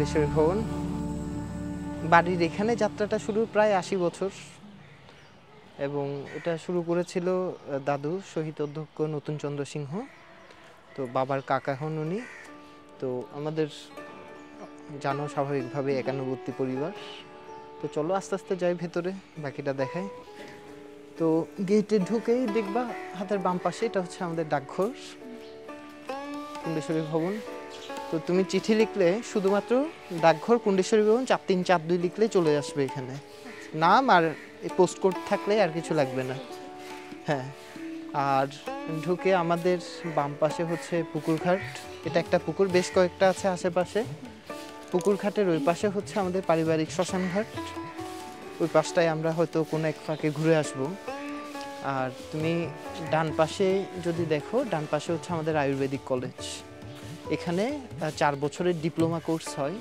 কুণ্ডেশ্বরী ভবন। বাড়ির এখানে যাত্রাটা শুরু প্রায় ৮০ বছর, এবং এটা শুরু করেছিল দাদু শহীদ অধ্যক্ষ নতুন চন্দ্র সিংহ। তো বাবার কাকা হন উনি। তো আমাদের জানো স্বাভাবিকভাবে একান্নবর্তী পরিবার। তো চলো আস্তে আস্তে যাই ভেতরে, বাকিটা দেখাই। তো গেটে ঢুকেই দেখবা হাতের বাম পাশে এটা হচ্ছে আমাদের ডাকঘর, কুণ্ডেশ্বরী ভবন। তো তুমি চিঠি লিখলে শুধুমাত্র ডাকঘর কুণ্ডেশ্বরী ভবন 4342 লিখলে চলে আসবে এখানে। নাম আর পোস্ট কোড থাকলে আর কিছু লাগবে না। হ্যাঁ, আর ঢুকে আমাদের বাম পাশে হচ্ছে পুকুরঘাট। এটা একটা পুকুর, বেশ কয়েকটা আছে আশেপাশে। পুকুরঘাটের ওই পাশে হচ্ছে আমাদের পারিবারিক শ্মশানঘাট। ওই পাশটায় আমরা হয়তো কোনো এক ফাঁকে ঘুরে আসব। আর তুমি ডান পাশে যদি দেখো, ডান পাশে হচ্ছে আমাদের আয়ুর্বেদিক কলেজ। এখানে 4 বছরের ডিপ্লোমা কোর্স হয়।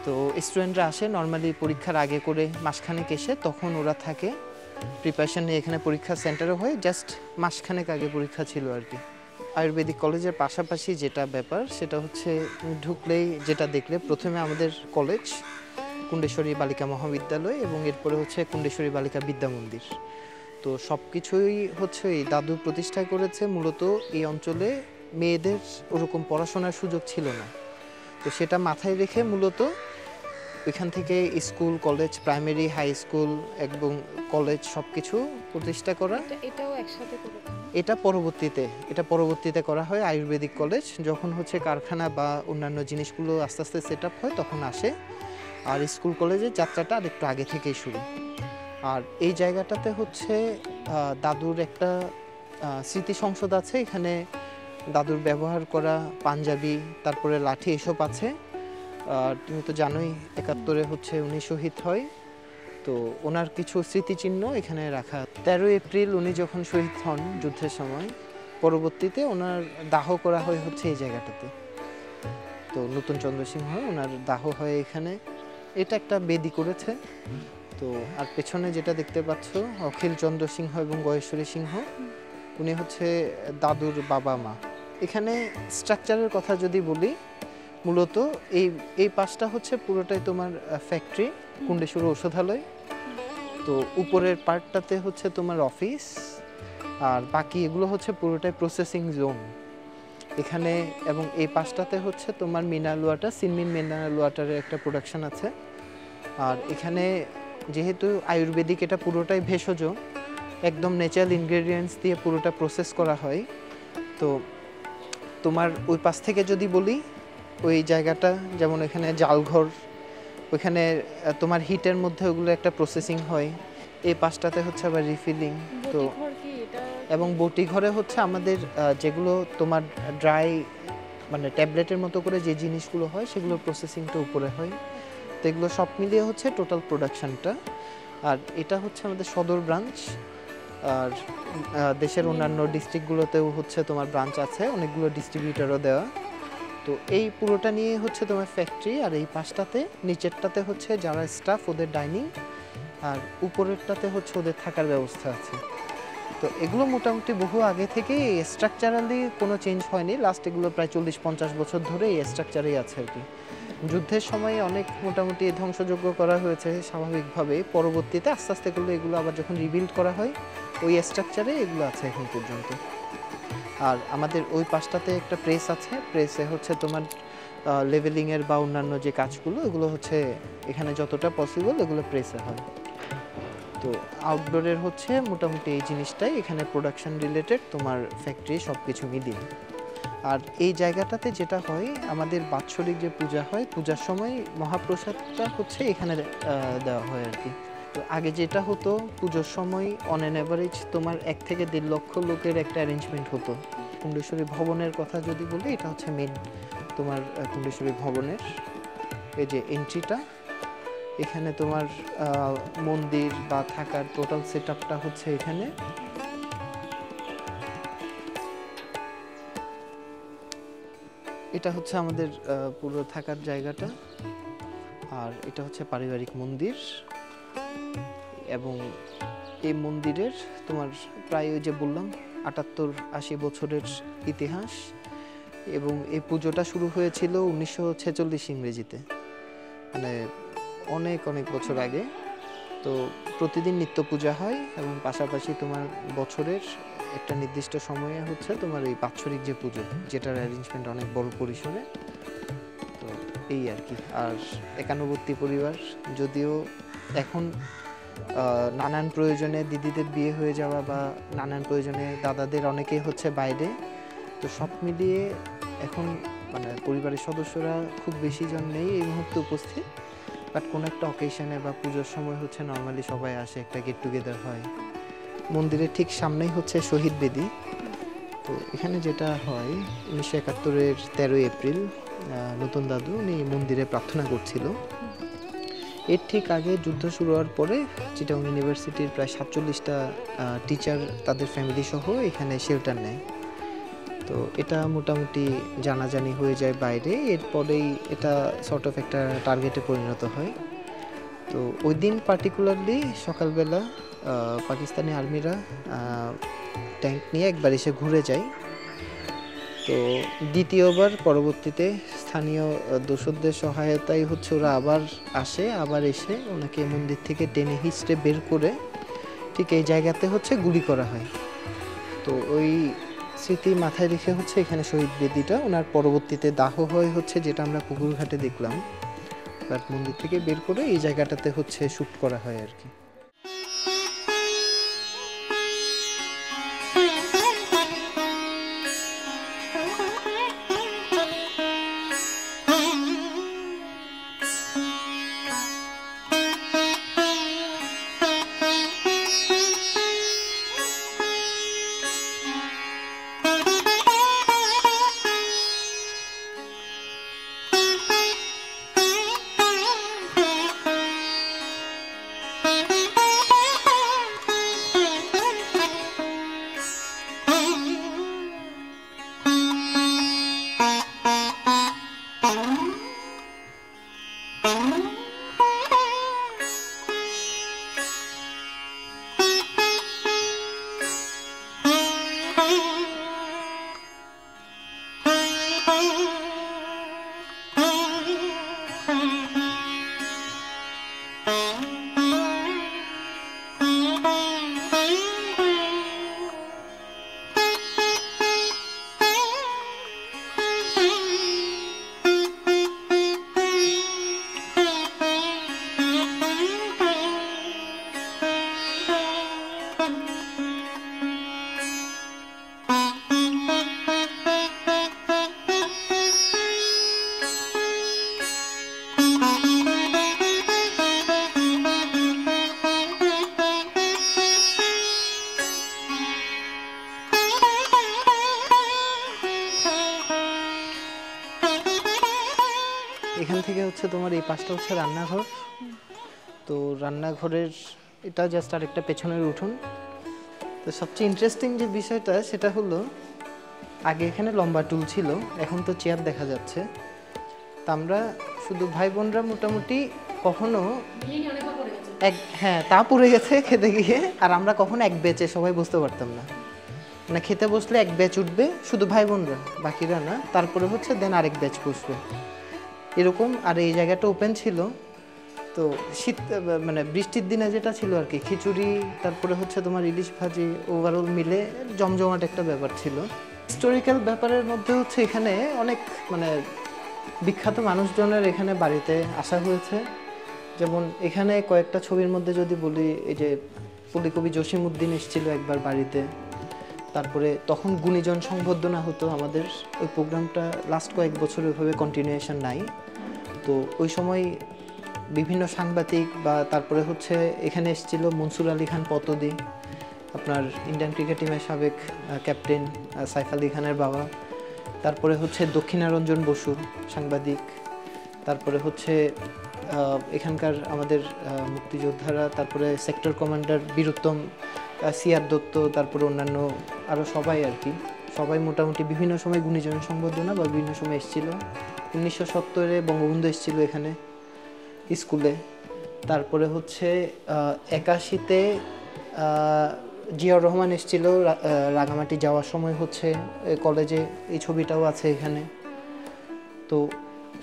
তো স্টুডেন্টরা আসে নর্মালি পরীক্ষার আগে করে মাসখানেক এসে, তখন ওরা থাকে প্রিপারেশন নিয়ে। এখানে পরীক্ষা সেন্টারও হয়, জাস্ট মাসখানেক আগে পরীক্ষা ছিল আর কি। আয়ুর্বেদিক কলেজের পাশাপাশি যেটা ব্যাপার সেটা হচ্ছে ঢুকলেই যেটা দেখলে, প্রথমে আমাদের কলেজ কুণ্ডেশ্বরী বালিকা মহাবিদ্যালয়, এবং এরপরে হচ্ছে কুণ্ডেশ্বরী বালিকা বিদ্যা মন্দির। তো সব কিছুই হচ্ছে এই দাদু প্রতিষ্ঠা করেছে। মূলত এই অঞ্চলে মেয়েদের ওরকম পড়াশোনার সুযোগ ছিল না, তো সেটা মাথায় রেখে মূলত ওইখান থেকে school, college, primary, high school এবং কলেজ সব কিছু প্রতিষ্ঠা করা। এটাও একসাথে করে এটা পরবর্তীতে করা হয়। আয়ুর্বেদিক কলেজ যখন হচ্ছে কারখানা বা অন্যান্য জিনিসগুলো আস্তে আস্তে সেট আপ হয় তখন আসে। আর স্কুল কলেজের যাত্রাটা আর একটু আগে থেকেই শুরু। আর এই জায়গাটাতে হচ্ছে দাদুর একটা স্মৃতি সংসদ আছে। এখানে দাদুর ব্যবহার করা পাঞ্জাবি, তারপরে লাঠি, এসব আছে। আর তুমি তো জানোই 71-এ হচ্ছে উনি শহীদ হয়। তো ওনার কিছু স্মৃতিচিহ্ন এখানে রাখা। 13 এপ্রিল উনি যখন শহীদ হন যুদ্ধের সময়, পরবর্তীতে ওনার দাহ করা হয় হচ্ছে এই জায়গাটাতে। তো নতুন চন্দ্র সিংহ ওনার দাহ হয় এখানে। এটা একটা বেদি করেছে। তো আর পেছনে যেটা দেখতে পাচ্ছ, অখিল চন্দ্র সিংহ এবং গয়েশ্বরী সিংহ, উনি হচ্ছে দাদুর বাবা মা। এখানে স্ট্রাকচারের কথা যদি বলি, মূলত এই পাশটা হচ্ছে পুরোটাই তোমার ফ্যাক্টরি, কুণ্ডেশ্বরী ঔষধালয়। তো উপরের পার্টটাতে হচ্ছে তোমার অফিস, আর বাকি এগুলো হচ্ছে পুরোটাই প্রসেসিং জোন এখানে। এবং এই পাশটাতে হচ্ছে তোমার মিনারেল ওয়াটার, সিনমিন মিনারেল ওয়াটারের একটা প্রোডাকশন আছে। আর এখানে যেহেতু আয়ুর্বেদিক, এটা পুরোটাই ভেষজ, একদম ন্যাচারাল ইনগ্রেডিয়েন্টস দিয়ে পুরোটা প্রসেস করা হয়। তো তোমার ওই পাশ থেকে যদি বলি, ওই জায়গাটা যেমন এখানে জালঘর, ওইখানে তোমার হিটের মধ্যে ওগুলো একটা প্রসেসিং হয়। এই পাশটাতে হচ্ছে আবার রিফিলিং। তো এবং বটি ঘরে হচ্ছে আমাদের যেগুলো তোমার ড্রাই, মানে ট্যাবলেটের মতো করে যে জিনিসগুলো হয় সেগুলোর প্রসেসিংটা উপরে হয়। তো এগুলো সব মিলিয়ে হচ্ছে টোটাল প্রোডাকশনটা। আর এটা হচ্ছে আমাদের সদর ব্রাঞ্চ। আর দেশের অন্যান্য ডিস্ট্রিক্টগুলোতেও হচ্ছে তোমার ব্রাঞ্চ আছে, অনেকগুলো ডিস্ট্রিবিউটরও দেওয়া। তো এই পুরোটা নিয়ে হচ্ছে তোমার ফ্যাক্টরি। আর এই পাশটাতে, নিচেরটাতে হচ্ছে যারা স্টাফ, ওদের ডাইনিং, আর উপরেরটাতে হচ্ছে ওদের থাকার ব্যবস্থা আছে। তো এগুলো মোটামুটি বহু আগে থেকে স্ট্রাকচারালি কোনো চেঞ্জ হয়নি। লাস্ট এগুলো প্রায় 40-50 বছর ধরে এই স্ট্রাকচারেই আছে আর কি। যুদ্ধের সময় অনেক মোটামুটি ধ্বংসযোগ্য করা হয়েছে স্বাভাবিকভাবে। পরবর্তীতে আস্তে আস্তে এগুলো আবার যখন রিবিল্ড করা হয়, ওই স্ট্রাকচারে এগুলো আছে এখন পর্যন্ত। আর আমাদের ওই পাশটাতে একটা প্রেস আছে। প্রেসে হচ্ছে তোমার লেভেলিংয়ের বা অন্যান্য যে কাজগুলো, এগুলো হচ্ছে এখানে যতটা পসিবল এগুলো প্রেসে হয়। তো আউটডোরের হচ্ছে মোটামুটি এই জিনিসটাই, এখানে প্রোডাকশন রিলেটেড তোমার ফ্যাক্টরি সব কিছু মিলিয়ে। আর এই জায়গাটাতে যেটা হয়, আমাদের বাৎসরিক যে পূজা হয়, পূজার সময় মহাপ্রসাদটা হচ্ছে এখানে দেওয়া হয় আর কি। তো আগে যেটা হতো, পুজোর সময় অন অ্যান অ্যাভারেজ তোমার 1 থেকে 1.5 লক্ষ লোকের একটা অ্যারেঞ্জমেন্ট হতো। কুণ্ডেশ্বরী ভবনের কথা যদি বলি, এটা হচ্ছে মেন তোমার কুণ্ডেশ্বরী ভবনের এই যে এন্ট্রিটা। এখানে তোমার মন্দির বা থাকার টোটাল সেট আপটা হচ্ছে এখানে। এটা হচ্ছে আমাদের পুরো থাকার জায়গাটা। আর এটা হচ্ছে পারিবারিক মন্দির। এবং এই মন্দিরের তোমার প্রায় ওই যে বললাম 78-80 বছরের ইতিহাস। এবং এই পুজোটা শুরু হয়েছিল 1946 ইংরেজিতে। মানে অনেক অনেক বছর আগে। তো প্রতিদিন নিত্য পূজা হয় এবং পাশাপাশি তোমার বছরের একটা নির্দিষ্ট সময়ে হচ্ছে তোমার এই বাৎসরিক যে পুজো, যেটার অ্যারেঞ্জমেন্ট অনেক বড় পরিসরে। তো এই আর কি। আর একান্নবর্তী পরিবার, যদিও এখন নানান প্রয়োজনে দিদিদের বিয়ে হয়ে যাওয়া বা নানান প্রয়োজনে দাদাদের অনেকেই হচ্ছে বাইরে, তো সব মিলিয়ে এখন মানে পরিবারের সদস্যরা খুব বেশি জন নেই এই মুহূর্তে উপস্থিত। বাট কোনো একটা অকেশনে বা পুজোর সময় হচ্ছে নর্মালি সবাই আসে, একটা গেট টুগেদার হয়। মন্দিরের ঠিক সামনেই হচ্ছে শহীদ বেদি। তো এখানে যেটা হয়, 1971-এর 13 এপ্রিল নতুন দাদু উনি মন্দিরে প্রার্থনা করছিল। এর ঠিক আগে যুদ্ধ শুরু হওয়ার পরে চিটাগং ইউনিভার্সিটির প্রায় 47টা টিচার তাদের ফ্যামিলি সহ এখানে শেল্টার নেয়। তো এটা মোটামুটি জানাজানি হয়ে যায় বাইরে, এরপরেই এটা সর্ট অফ একটা টার্গেটে পরিণত হয়। তো ওই দিন পার্টিকুলারলি সকালবেলা পাকিস্তানি আর্মিরা ট্যাঙ্ক নিয়ে একবার এসে ঘুরে যায়। তো দ্বিতীয়বার পরবর্তীতে স্থানীয় দোসরদের সহায়তায় হচ্ছে ওরা আবার আসে, আবার এসে ওনাকে মন্দির থেকে টেনে হিচড়ে বের করে ঠিক এই জায়গাতে হচ্ছে গুলি করা হয়। তো ওই স্মৃতি মাথায় রেখে হচ্ছে এখানে শহীদ বেদিটা, ওনার পরবর্তীতে দাহ হয় হচ্ছে যেটা আমরা পুকুরঘাটে দেখলাম। বাট মন্দির থেকে বের করে এই জায়গাটাতে হচ্ছে শ্যুট করা হয় আর কি। এখান থেকে হচ্ছে তোমার এই পাশটা হচ্ছে রান্নাঘর। তো রান্নাঘরের এটা জাস্ট আরেকটা পেছনের উঠোন। তো সবচেয়ে ইন্টারেস্টিং যে বিষয়টা সেটা হলো, আগে এখানে লম্বা টুল ছিল, এখন তো চেয়ার দেখা যাচ্ছে। তা আমরা শুধু ভাই বোনরা মোটামুটি কখনো হ্যাঁ তা পড়ে গেছে খেতে গিয়ে, আর আমরা কখনো এক ব্যাচে সবাই বুঝতে পারতাম না। মানে খেতে বসলে এক ব্যাচ উঠবে শুধু ভাই বোনরা, বাকিরা না, তারপরে হচ্ছে দেন আরেক ব্যাচ বসবে এরকম। আর এই জায়গাটা ওপেন ছিল, তো শীত মানে বৃষ্টির দিনে যেটা ছিল আর কি, খিচুড়ি তারপরে হচ্ছে তোমার ইলিশ ভাজি ওভারঅল মিলে জমজমাট একটা ব্যাপার ছিল। হিস্টোরিক্যাল ব্যাপারের মধ্যে হচ্ছে এখানে অনেক মানে বিখ্যাত মানুষজনের এখানে বাড়িতে আসা হয়েছে। যেমন এখানে কয়েকটা ছবির মধ্যে যদি বলি, এই যে কবি জসিমউদ্দিন এসেছিল একবার বাড়িতে। তারপরে তখন গুণীজন সংবর্ধনা হতো আমাদের, ওই প্রোগ্রামটা লাস্ট কয়েক বছর ওইভাবে কন্টিনিউয়েশন নাই। তো ওই সময় বিভিন্ন সাংবাদিক বা তারপরে হচ্ছে এখানে এসেছিল মনসুর আলী খান পতদি, আপনার ইন্ডিয়ান ক্রিকেট টিমের সাবেক ক্যাপ্টেন সাইফ আলী খানের বাবা। তারপরে হচ্ছে দক্ষিণারঞ্জন বসু সাংবাদিক। তারপরে হচ্ছে এখানকার আমাদের মুক্তিযোদ্ধারা, তারপরে sector commander Bir Uttom, CR Dutta, তারপরে অন্যান্য আরও সবাই আর কি। সবাই মোটামুটি বিভিন্ন সময় গুণীজন সংবর্ধনা বা বিভিন্ন সময় এসেছিল। 1970-এ বঙ্গবন্ধু এসেছিল এখানে স্কুলে। তারপরে হচ্ছে 81-তে জিয়াউর রহমান এসেছিল রাঙামাটি যাওয়ার সময়, হচ্ছে কলেজে এই ছবিটাও আছে এখানে। তো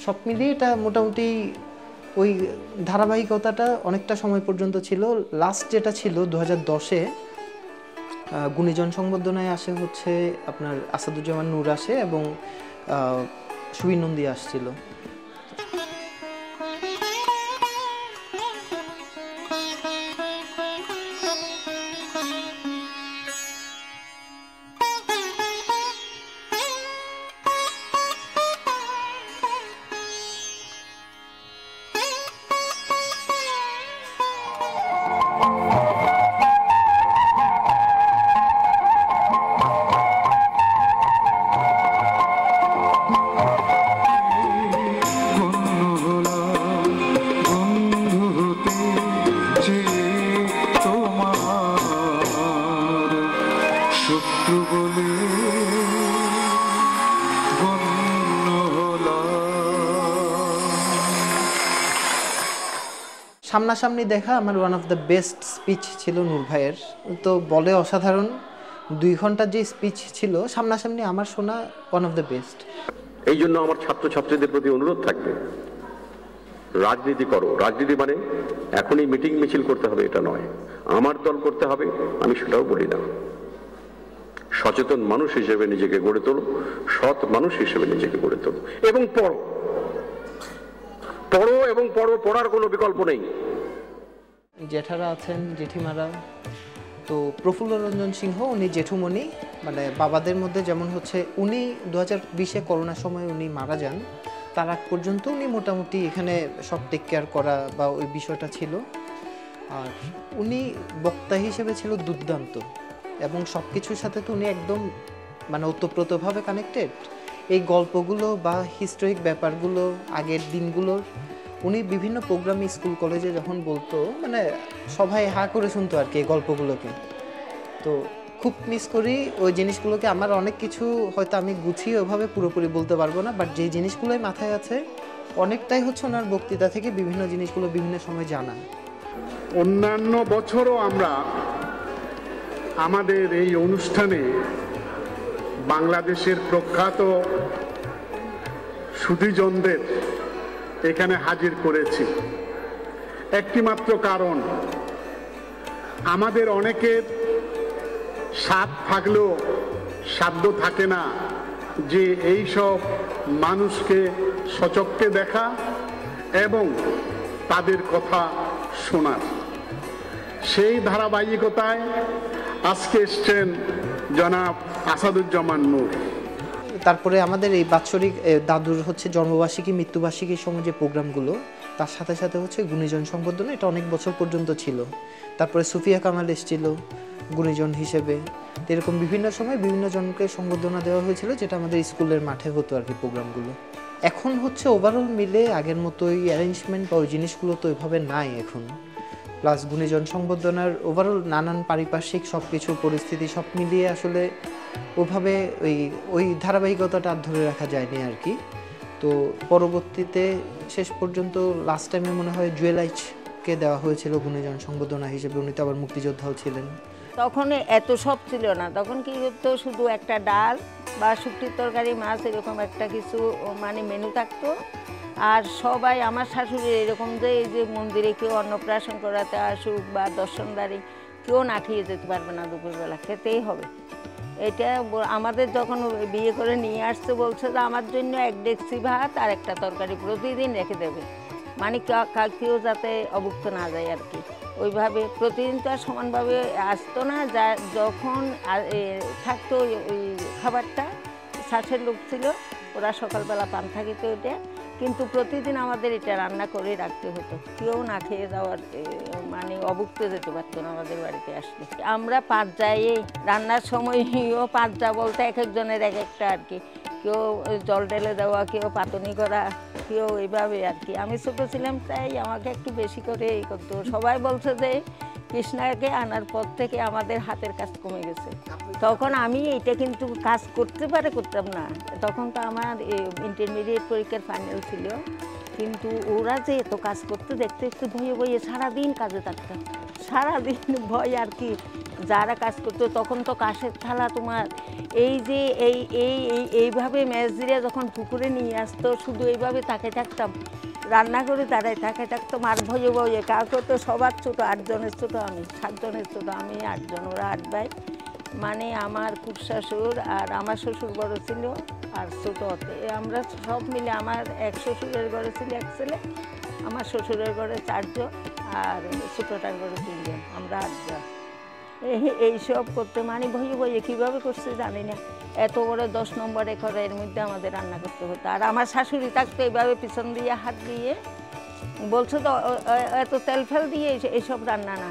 সব মিলিয়ে এটা মোটামুটি ওই ধারাবাহিকতাটা অনেকটা সময় পর্যন্ত ছিল। লাস্ট যেটা ছিল 2010-এ গুণীজন সংবর্ধনায় আসে হচ্ছে আপনার আসাদুজ্জামান নূর আসে এবং সুবীর নন্দী আসছিল। সামনাসামনি দেখা আমার one of the best speech ছিল নূর ভাইয়ের। তো বলে অসাধারণ, 2 ঘন্টার যে স্পিচ ছিল সামনাসামনি আমার শোনা ওয়ান অফ দ্য বেস্ট। এই জন্য আমার ছাত্রছাত্রীদের প্রতি অনুরোধ থাকবে, রাজনীতি করো। রাজনীতি মানে এখনই মিটিং মিছিল করতে হবে এটা নয়, আমার দল করতে হবে আমি সেটাও বলি না। সচেতন মানুষ হিসেবে নিজেকে গড়ে তোলো, সৎ মানুষ হিসেবে নিজেকে গড়ে তোলো এবং পড়ো, পড়ো এবং পড়ো, পড়ার কোনো বিকল্প নেই। জেঠারা আছেন, জেঠিমারা, তো প্রফুল্ল রঞ্জন সিংহ উনি জেঠুমণি, মানে বাবাদের মধ্যে যেমন হচ্ছে উনি 2020-এ করোনার সময় উনি মারা যান, তার আগ পর্যন্ত উনি মোটামুটি এখানে সব টেক কেয়ার করা বা ওই বিষয়টা ছিল। আর উনি বক্তা হিসেবে ছিল দুর্দান্ত এবং সব কিছুর সাথে তো উনি একদম মানে ওতপ্রোতভাবে কানেক্টেড। এই গল্পগুলো বা হিস্টোরিক ব্যাপারগুলো আগের দিনগুলোর উনি বিভিন্ন প্রোগ্রামে স্কুল কলেজে যখন বলতো মানে সবাই হা করে শুনতো আর কি এই গল্পগুলোকে। তো খুব মিস করি ওই জিনিসগুলোকে। আমার অনেক কিছু হয়তো আমি গুছিয়ে ওভাবে পুরোপুরি বলতে পারবো না, বাট যে জিনিসগুলোই মাথায় আছে অনেকটাই হচ্ছে ওনার বক্তৃতা থেকে বিভিন্ন জিনিসগুলো বিভিন্ন সময় জানা। অন্যান্য বছরও আমরা আমাদের এই অনুষ্ঠানে বাংলাদেশের প্রখ্যাত সুধীজনদের এখানে হাজির করেছি। একটি মাত্র কারণ, আমাদের অনেকের স্বাদ থাকলেও সাধ্য থাকে না যে এই সব মানুষকে সচক্ষে দেখা এবং তাদের কথা শোনার। সেই ধারাবাহিকতায় আজকে এসছেন জনাব আসাদুজ্জামান নূর। তারপরে আমাদের এই বাৎসরিক দাদুর হচ্ছে জন্মবার্ষিকী মৃত্যুবার্ষিকীর সময় যে প্রোগ্রামগুলো, তার সাথে সাথে হচ্ছে গুণীজন সংবর্ধনা, এটা অনেক বছর পর্যন্ত ছিল। তারপরে সুফিয়া কামাল এসেছিল গুণীজন হিসেবে। এরকম বিভিন্ন সময় বিভিন্ন জনকে সংবর্ধনা দেওয়া হয়েছিল, যেটা আমাদের স্কুলের মাঠে হতো আর কি প্রোগ্রামগুলো। এখন হচ্ছে ওভারঅল মিলে আগের মতো ওই অ্যারেঞ্জমেন্ট বা ওই জিনিসগুলো তো ওইভাবে নাই এখন। প্লাস গুণীজন সংবর্ধনার ওভারঅল নানান পারিপার্শ্বিক সব কিছু পরিস্থিতি সব মিলিয়ে আসলে ওভাবে ওই ধারাবাহিকতাটা আর ধরে রাখা যায়নি আর কি। তো পরবর্তীতে শেষ পর্যন্ত লাস্ট টাইমে মনে হয় জুয়েলাইজকে দেওয়া হয়েছিল গুণীজন সংবর্ধনা হিসেবে। উনি তো আবার মুক্তিযোদ্ধাও ছিলেন। তখন এত সব ছিল না, তখন কি হতো শুধু একটা ডাল বা শুকটির তরকারি, মাছ, এরকম একটা কিছু মানে মেনু থাকতো। আর সবাই আমার শাশুড়ি এরকম যে এই যে মন্দিরে কেউ অন্নপ্রাশন করাতে আসুক বা দর্শনদারি, কেউ না খেয়ে যেতে পারবে না, দুপুরবেলা খেতেই হবে। এটা আমাদের যখন বিয়ে করে নিয়ে আসতে বলছে যে আমার জন্য 1 ডেকচি ভাত আর একটা তরকারি প্রতিদিন রেখে দেবে, মানে কেউ যাতে অভুক্ত না যায় আর কি। ওইভাবে প্রতিদিন তো আর সমানভাবে আসতো না, যা যখন থাকতো ওই খাবারটা, শ্বাসের লোক ছিল, ওরা সকালবেলা পান থাকিত ওইটা, কিন্তু প্রতিদিন আমাদের এটা রান্না করে রাখতে হতো। কেউ না খেয়ে যাওয়ার মানে অভুক্ত যেতে পারতো না আমাদের বাড়িতে আসলে। আমরা 5 যাই রান্নার সময়ও 5 যা বলতে এক একজনের এক একটা আর কি। কেউ জল ঢেলে দেওয়া, কেউ পাতনি করা, কেউ এইভাবে আর কি। আমি ছোটো ছিলাম তাই আমাকে একটু বেশি করে এই করতো। সবাই বলছে যে কৃষ্ণাকে আনার পর থেকে আমাদের হাতের কাজ কমে গেছে। তখন আমি এটা কিন্তু কাজ করতে করতাম না। তখন তো আমার ইন্টারমিডিয়েট পরীক্ষার ফাইনাল ছিল, কিন্তু ওরা যে এত কাজ করতে দেখতে একটু ভয়ে ভয়ে সারাদিন কাজে থাকতাম, সারাদিন ভয় আর কি। যারা কাজ করতো তখন তো কাঠের থালা তোমার এই যে এইভাবে মেজ দিয়ে যখন পুকুরে নিয়ে আসতো, শুধু এইভাবে তাকে থাকতাম। রান্না করে দাঁড়ায় থাকতো মার ভয়ে ভয়ে, কাউকে তো সবার ছোটো, 8 জনের ছোটো আমি, 7 জনের ছোটো আমি, 8 জন, ওরা 8 ভাই। মানে আমার কুড়শাশুর আর আমার শ্বশুর বড় ছিল আর ছোটো হতে, আমরা সব মিলে, আমার এক শ্বশুরের ঘরে ছিল 1 ছেলে, আমার শ্বশুরের ঘরে 4 জন আর ছোটোটার ঘরে 3 জন, আমরা 8 জন। এইসব করতে মানে ভয়ে ভয়ে কীভাবে করছে জানি না, এত বড় 10 নম্বরে ঘরের মধ্যে আমাদের রান্না করতে হতো। আর আমার শাশুড়ি থাকতো এইভাবে পিছন দিয়ে হাত দিয়ে, বলছো তো এত তেল ফেল দিয়ে এইসব রান্না না,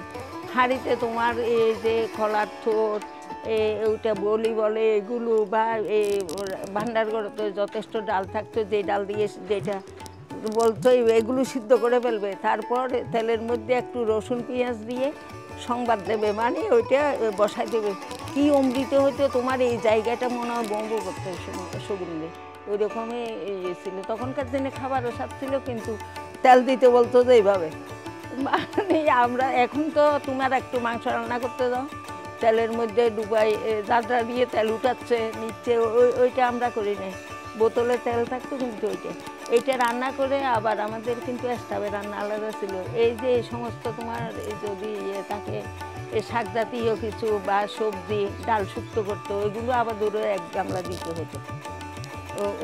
হাঁড়িতে তোমার এই যে কলার ঠোঁট, ওইটা বলি বলে এগুলো, বা এই ভান্ডার করতে যথেষ্ট ডাল থাকতো, যে ডাল দিয়ে যেটা বলতো এগুলো সিদ্ধ করে ফেলবে, তারপর তেলের মধ্যে একটু রসুন পেঁয়াজ দিয়ে সংবাদ দেবে, মানে ওইটা বসাই দেবে। কি অমৃত হইতো তোমার, এই জায়গাটা মনে হয় বঙ্গ করতে সুগন্ধে, ওই রকমই ছিল তখনকার দিনে। খাবারও স্বাদ ছিল, কিন্তু তেল দিতে বলতো যে এইভাবে, মানে আমরা এখন তো তোমার একটু মাংস রান্না করতে দাও, তেলের মধ্যে ডুবাই দাদরা দিয়ে তেল উঠাচ্ছে নিচ্ছে, ওইটা আমরা করি নাই, বোতলে তেল থাকতো কিন্তু এইটা রান্না করে। আবার আমাদের কিন্তু স্টাফের রান্না আলাদা ছিল। এই যে এই সমস্ত তোমার যদি থাকে শাক জাতীয় কিছু বা সবজি ডাল শুক্তো করতো, এগুলো আবার দূরে 1 গামলা দিতে হতো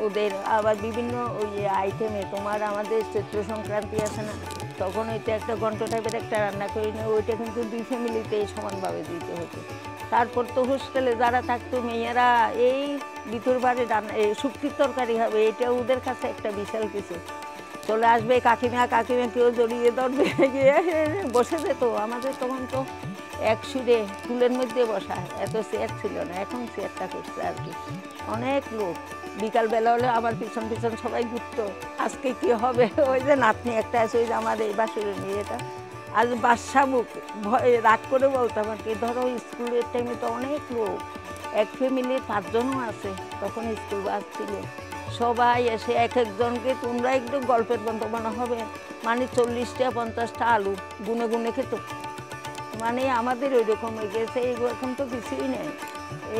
ওদের। আবার বিভিন্ন ওই আইটেমে তোমার আমাদের চৈত্র সংক্রান্তি আছে না, তখন ওইটা একটা ঘন্ট টাইপের একটা রান্না করি না, ওইটা কিন্তু 2 ফ্যামিলিতেই সমানভাবে দিতে হতো। তারপর তো হোস্টেলে যারা থাকতো মেয়েরা, এই ভিতর বাড়ি রান্না শুক্তির তরকারি হবে, এটা ওদের কাছে একটা বিশাল কিছু। চলে আসবে কাকিমা কেউ জড়িয়ে ধরবে, গিয়ে বসে যেত। আমাদের তখন তো 1 সুরে টুলের মধ্যে বসা, এত চেয়ার ছিল না, এখন চেয়ারটা করছে আর কি। অনেক লোক, বিকালবেলা হলে আমার পিছন পিছন সবাই ঘুরতো, আজকে কি হবে। ওই যে নাতনি একটা আছে, ওই যে আমার এই বাসুরের মেয়েটা, আজ বাদশা মুখ, ভয় রাগ করে বলতাম আর কি। ধরো স্কুলের টাইমে তো অনেক লোক, 1 ফ্যামিলির 5 জনও আছে, তখন স্কুল বাস ছিল, সবাই এসে এক একজনকে তোমরা একটু গল্পের বন্ধ বানা হবে, মানে 40টা 50টা আলু গুনে গুনে খেত। মানে আমাদের ওই রকম হয়ে গেছে, এখন তো কিছুই নেই।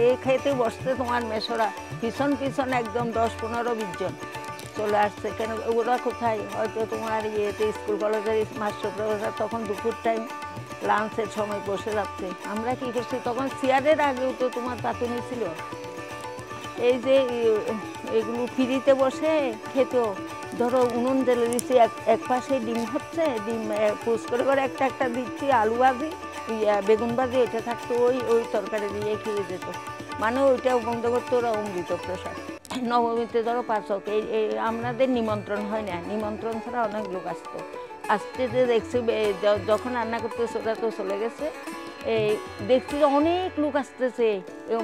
এই খেতে বসতে তোমার মেশরা পিছন পিছন একদম 10-15-20 জন চলে আসছে। কেন ওরা কোথায়, হয়তো তোমার ইয়েতে স্কুল কলেজের মাস্টার প্রফেসর তখন দুপুর টাইম লাঞ্চের সময় বসে যাচ্ছে। আমরা কি করছি তখন, চেয়ারের আগেও তো তোমার পাতুনি ছিল, এই যে এগুলো ফ্রিতে বসে খেত। ধরো উনুন জ্বেলে দিচ্ছি, এক পাশে ডিম হচ্ছে, ডিম পোস্ট করে করে একটা একটা দিচ্ছি, আলু ভাজি বেগুন ভাজি, ওইটা থাকতো, ওই তরকারি দিয়ে খেয়ে যেত। মানে ওইটাও বন্ধ করতো ওরা, অমৃত প্রসাদ। নবমীতে ধরো 5 হোক, আমাদের নিমন্ত্রণ হয় না, নিমন্ত্রণ ছাড়া অনেক লোক আসতো। আসতে যে দেখছি যখন রান্না করতেছে ওরা তো চলে গেছে, এই দেখছি অনেক লোক আসতেছে,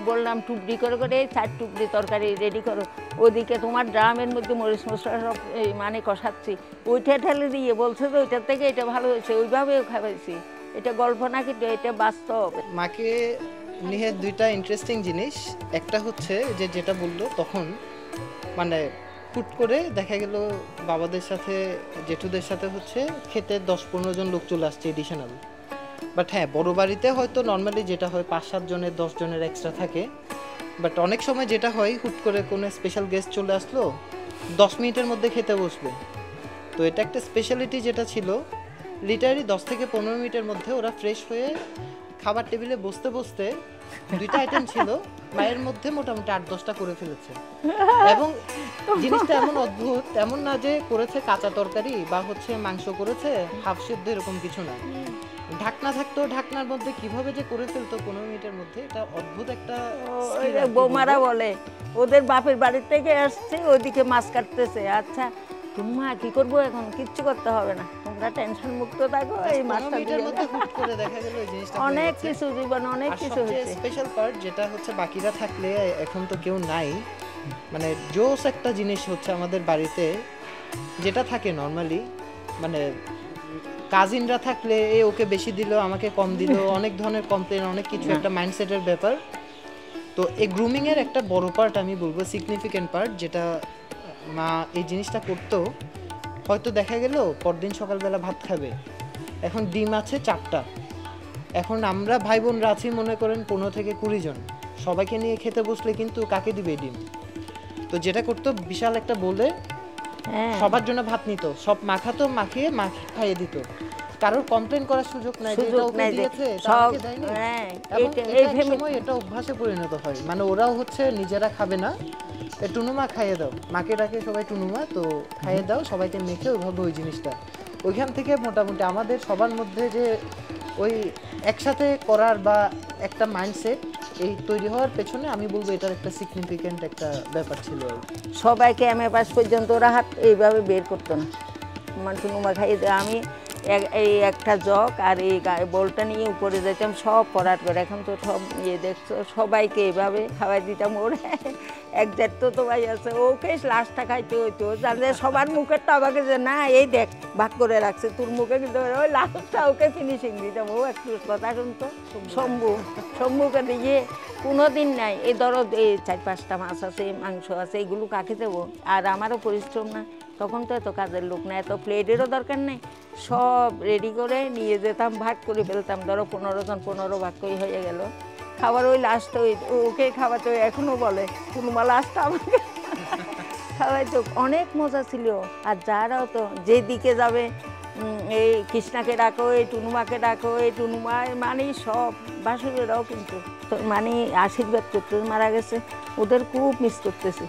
বললাম টুকরি করে করে 4 টুকরি তরকারি রেডি করো। ওদিকে তোমার ড্রামের মধ্যে মরিচ মশলা সব মানে কষাচ্ছি, ওইটা ঢেলে দিয়ে বলছে যে ওইটার থেকে এটা ভালো হয়েছে, ওইভাবেও খাওয়াইছি। এটা গল্প না, কিন্তু এটা বাস্তব। মাকে নিয়ে 2টা ইন্টারেস্টিং জিনিস, একটা হচ্ছে যে যেটা বললো তখন মানে হুট করে দেখা গেল বাবাদের সাথে জেঠুদের সাথে হচ্ছে খেতে 10-15 জন লোক চলে আসছে এডিশনাল। বাট হ্যাঁ, বড় বাড়িতে হয়তো নর্মালি যেটা হয় 5-7 জনের 10 জনের এক্সট্রা থাকে। বাট অনেক সময় যেটা হয়, হুট করে কোনো স্পেশাল গেস্ট চলে আসলো, 10 মিনিটের মধ্যে খেতে বসবে। তো এটা একটা স্পেশালিটি যেটা ছিল, লিটারালি 10 থেকে 15 মিনিটের মধ্যে ওরা ফ্রেশ হয়ে খাবার টেবিলে বসতে বসতে 2টা আইটেম ছিল, মায়ের মধ্যে মোটামুটি 8-10টা করে ফেলেছে। এবং জিনিসটা এমন অদ্ভুত, এমন না যে করেছে কাঁচা তরকারি বা হচ্ছে মাংস করেছে হাফ সিদ্ধ, এরকম কিছু না। ঢাকনা থাকতো, ঢাকনার মধ্যে কিভাবে যে করে ফেলতো 15 মিনিটের মধ্যে, এটা অদ্ভুত একটা। বৌমারা বলে ওদের বাপের বাড়ির থেকে আসছে, ওইদিকে মাছ কাটতেছে, আচ্ছা তুমি কি করবো এখন, কিচ্ছু করতে হবে না, তোমরা টেনশন মুক্ত থাকো, এই মাছটা দিয়ে মধ্যে হুট করে দেখা গেল এই জিনিসটা অনেক কিছু জীবন অনেক কিছু হয়েছে। স্পেশাল পার্ট যেটা হচ্ছে, বাকিরা থাকলে এখন তো কেউ নাই, মানে জোস একটা জিনিস হচ্ছে আমাদের বাড়িতে যেটা থাকে নর্মালি, মানে কাজিনরা থাকলে ওকে বেশি দিল আমাকে কম দিল, অনেক ধরনের কমপ্লেন, অনেক কিছু, একটা মাইন্ডসেটের ব্যাপার। তো এই গ্রুমিং এর একটা বড় পার্ট আমি বলবো, সিগনিফিকেন্ট পার্ট, যেটা মা এই জিনিসটা করতো। হয়তো দেখা গেল পরদিন সকালবেলা ভাত খাবে, এখন ডিম আছে 4টা, এখন আমরা ভাই বোনরা আছি মনে করেন 15 থেকে 20 জন, সবাইকে নিয়ে খেতে বসলে কিন্তু কাকে দিবে ডিম? তো যেটা করতো, বিশাল একটা বলে হ্যাঁ সবার জন্য ভাত নিত, সব মাখাতো, মাখিয়ে খাইয়ে দিত। কারোর কমপ্লেন করার সুযোগ নাই যে এটা সুযোগ ওকে নাই যে দিয়েছে এটা সব আমাকে দেয়নি। হ্যাঁ এবং এইটা এটা এই এক ফ্যামিলি সময় এটা অভ্যাসে পরিণত হয়, মানে ওরাও হচ্ছে নিজেরা খাবে না, টুনুমা খাইয়ে দাও, মাকে ডাকে সবাই টুনুমা, তো খাইয়ে দাও সবাইকে মেখে ওইভাবে ওই জিনিসটা। ওইখান থেকে মোটামুটি আমাদের সবার মধ্যে যে ওই একসাথে করার বা একটা মাইন্ডসেট এই তৈরি হওয়ার পেছনে আমি বলবো এটার একটা সিগনিফিকেন্ট একটা ব্যাপার ছিল আর কি। সবাইকে এমএ পাস পর্যন্ত ওরা হাত এইভাবে বের করতো না, মানে টুনুমা খাইয়ে দেয়। আমি এই একটা জগ আর এই বলটা নিয়ে উপরে যেতাম সব পড়ার করে। এখন তো সব দেখছো সবাইকে এইভাবে খাওয়াই দিতাম। ওর এক জাত তো ভাই আছে, ওকে লাস্টটা খাইতে হইতো, জানলে সবার মুখেরটা আমাকে যে না এই দেখ ভাগ করে রাখছে তোর মুখে, কিন্তু ওই লাস্টটা ওকে ফিনিশিং দিতাম। ও একটু কথা শুনতো, শম্ভুকে দিয়ে কোনো দিন নাই এই ধরো এই 4-5টা মাছ আছে, মাংস আছে, এগুলো কাকে দেবো? আর আমারও পরিশ্রম না, তখন তো এত কাজের লোক না, এত প্লেটেরও দরকার নেই, সব রেডি করে নিয়ে যেতাম, ভাগ করে ফেলতাম। ধরো 15 জন 15 ভাগ করে হয়ে গেল। খাবার ওই লাস্ট ওকে খাওয়াতে এখনো বলে টুনুমা লাস্টটা আমাকে খাওয়াইতো। অনেক মজা ছিল। আর যারাও তো যেদিকে যাবে এই কৃষ্ণাকে ডাকো, এই টুনুমাকে ডাকো, এই টুনুমা, মানে সব বাসুরেরাও কিন্তু মানে আশীর্বাদ করতে মারা গেছে, ওদের খুব মিস করতেছি।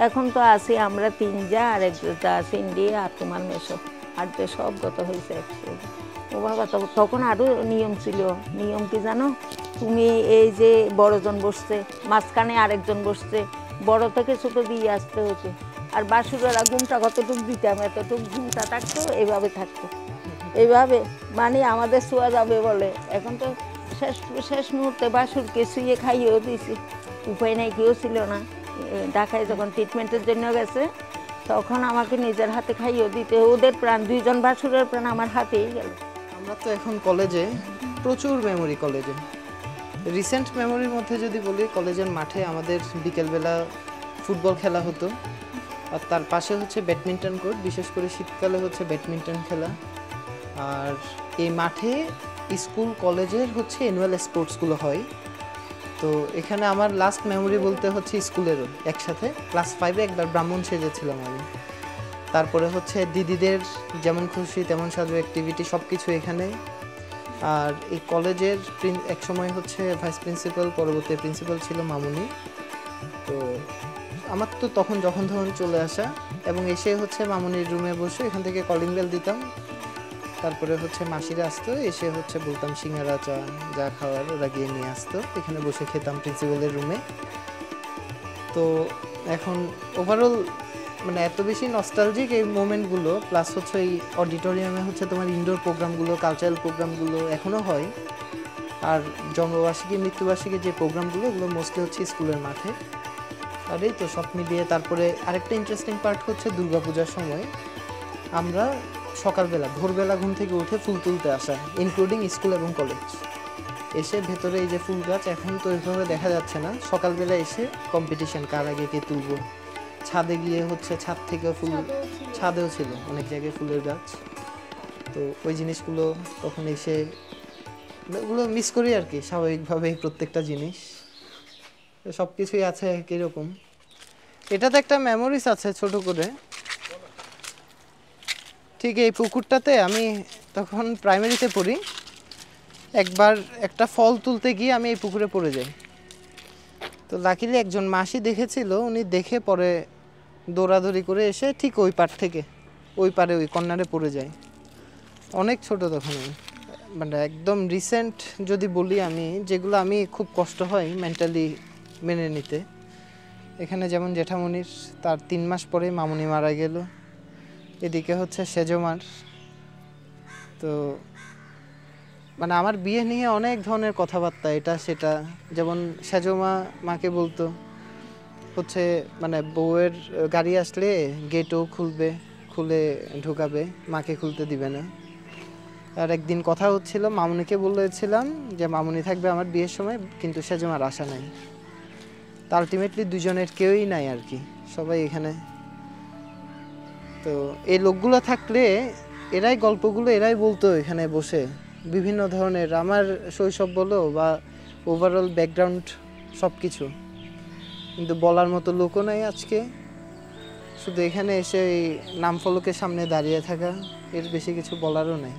এখন তো আছি আমরা 3 যা, আর একটা আছে ইন্ডিয়া, আর তোমার মেসো, আর যে সব গত হয়েছে একসাথে। ও বাবা, তখন আরও নিয়ম ছিল। নিয়ম কি জানো? তুমি এই যে বড়জন বসছে, মাঝখানে আরেকজন বসছে, বড় থেকে ছোটো দিয়ে আসতে হতো। আর বাসুরেরা ঘুমটা কতটুক দিতাম, এতটুক ঘুমটা থাকতো, এইভাবে থাকতো, এইভাবে মানে আমাদের শোয়া যাবে বলে। এখন তো শেষ মুহূর্তে বাসুরকে শুয়ে খাইয়েও দিয়েছি, উপায় নাই, কেউ ছিল না। ঢাকায় যখন ট্রিটমেন্টের জন্য গেছে তখন আমাকে নিজের হাতে খাইয়েও দিতে, ওদের প্রাণ, 2 জন বাসুরের প্রাণ আমার হাতেই গেল। আমরা তো এখন কলেজে প্রচুর মেমোরি, কলেজে রিসেন্ট মেমোরির মধ্যে যদি বলি, কলেজের মাঠে আমাদের বিকেলবেলা ফুটবল খেলা হতো, আর তার পাশে হচ্ছে ব্যাডমিন্টন কোর্ট, বিশেষ করে শীতকালে হচ্ছে ব্যাডমিন্টন খেলা। আর এই মাঠে স্কুল কলেজের হচ্ছে অ্যানুয়াল স্পোর্টসগুলো হয়। তো এখানে আমার লাস্ট মেমোরি বলতে হচ্ছে স্কুলেরও একসাথে ক্লাস 5-এ একবার ব্রাহ্মণ সেজেছিলাম আমি। তারপরে হচ্ছে দিদিদের যেমন খুশি তেমন সাজো অ্যাক্টিভিটি সব কিছু এখানে। আর এই কলেজের এক সময় হচ্ছে ভাইস প্রিন্সিপাল, পরবর্তী প্রিন্সিপাল ছিল মামুনি। তো আমার তো তখন যখন চলে আসা, এবং এসে হচ্ছে মামুনির রুমে বসে এখান থেকে কলিং বেল দিতাম, তারপরে হচ্ছে মাসিরা আসতো, এসে হচ্ছে বলতাম সিঙ্গারা চা যা খাওয়ার ওরা গিয়ে নিয়ে আসতো, এখানে বসে খেতাম প্রিন্সিপালের রুমে। তো এখন ওভারঅল মানে এত বেশি নস্টালজিক এই মোমেন্টগুলো, প্লাস হচ্ছে এই অডিটোরিয়ামে হচ্ছে তোমার ইনডোর প্রোগ্রামগুলো, কালচারাল প্রোগ্রামগুলো এখনও হয়। আর জন্মবার্ষিকী মৃত্যুবার্ষিকী যে প্রোগ্রামগুলো, ওগুলো মোস্টলি হচ্ছে স্কুলের মাঠে। আর এই তো সব মিলিয়ে। তারপরে আরেকটা ইন্টারেস্টিং পার্ট হচ্ছে দুর্গাপূজার সময় আমরা সকালবেলা ভোরবেলা ঘুম থেকে উঠে ফুল তুলতে আসা, ইনক্লুডিং স্কুল এবং কলেজ। এসে ভেতরে এই যে ফুল গাছ এখন তো এইভাবে দেখা যাচ্ছে না, সকালবেলা এসে কম্পিটিশন কার আগে কে তুলবো। ছাদে গিয়ে হচ্ছে ছাদ থেকেও ফুল, ছাদেও ছিল অনেক জায়গায় ফুলের গাছ। তো ওই জিনিসগুলো তখন এসে ওগুলো মিস করি আর কি, স্বাভাবিকভাবে প্রত্যেকটা জিনিস সব কিছুই আছে কীরকম। এটাতে একটা মেমোরিজ আছে ছোট করে, ঠিক এই পুকুরটাতে আমি তখন প্রাইমারিতে পড়ি, একবার একটা ফল তুলতে গিয়ে আমি এই পুকুরে পড়ে যাই। তো লাকিলি একজন মাসি দেখেছিল, উনি দেখে পরে দৌড়াদৌড়ি করে এসে ঠিক ওই পার থেকে ওই পারে ওই কর্নারে পড়ে যায়। অনেক ছোট তখন, মানে একদম রিসেন্ট যদি বলি আমি, যেগুলো আমি খুব কষ্ট হয় মেন্টালি মেনে নিতে। এখানে যেমন জেঠামণির তার 3 মাস পরে মামুনি মারা গেল, এদিকে হচ্ছে সেজমার। তো মানে আমার বিয়ে নিয়ে অনেক ধরনের কথাবার্তা, এটা সেটা। যেমন সেজমা মাকে বলতো হচ্ছে মানে বউয়ের গাড়ি আসলে গেটও খুলবে, খুলে ঢোকাবে, মাকে খুলতে দিবে না। আর একদিন কথা হচ্ছিল, মামুনিকে বলেছিলাম যে মামুনি থাকবে আমার বিয়ের সময়, কিন্তু সেজমার আশা নাই। তা আলটিমেটলি দুজনের কেউই নাই আর কি, সবাই এখানে। তো এই লোকগুলো থাকলে এরাই গল্পগুলো এরাই বলতো এখানে বসে, বিভিন্ন ধরনের আমার শৈশব বলো বা ওভারঅল ব্যাকগ্রাউন্ড সব কিছু। কিন্তু বলার মতো লোকও নাই আজকে, শুধু এখানে এসে এই নাম ফলকের সামনে দাঁড়িয়ে থাকা, এর বেশি কিছু বলারও নেই।